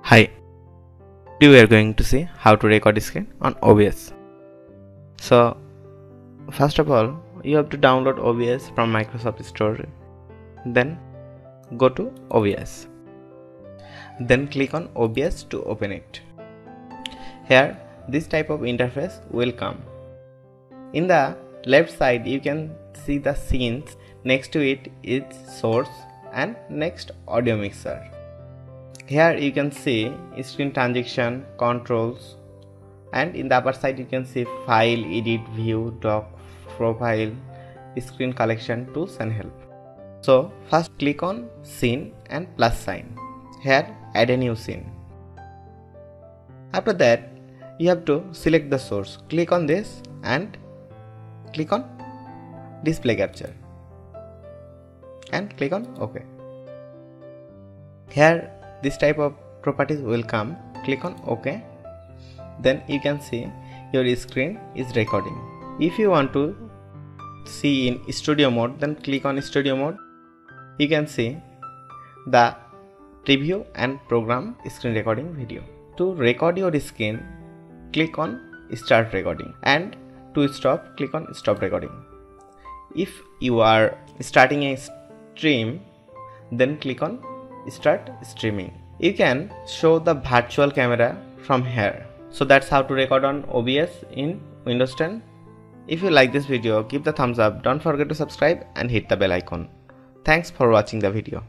Hi, today we are going to see how to record screen on OBS. So first of all, you have to download OBS from Microsoft Store. Then go to OBS. Then click on OBS to open it. Here this type of interface will come. In the left side you can see the scenes. Next to it is source and next audio mixer. Here you can see screen transition, controls, and in the upper side you can see file, edit, view, dock, profile, screen collection, tools and help. So first click on scene and plus sign. Here add a new scene. After that you have to select the source. Click on this and click on display capture and click on OK. Here this type of properties will come. Click on OK. Then you can see your screen is recording. If you want to see in studio mode, then click on studio mode. You can see the preview and program screen recording video. To record your screen, click on start recording, and to stop, click on stop recording. If you are starting a stream, then click on start streaming. You can show the virtual camera from here. So that's how to record on OBS in Windows 10. If you like this video, give the thumbs up, don't forget to subscribe and hit the bell icon. Thanks for watching the video.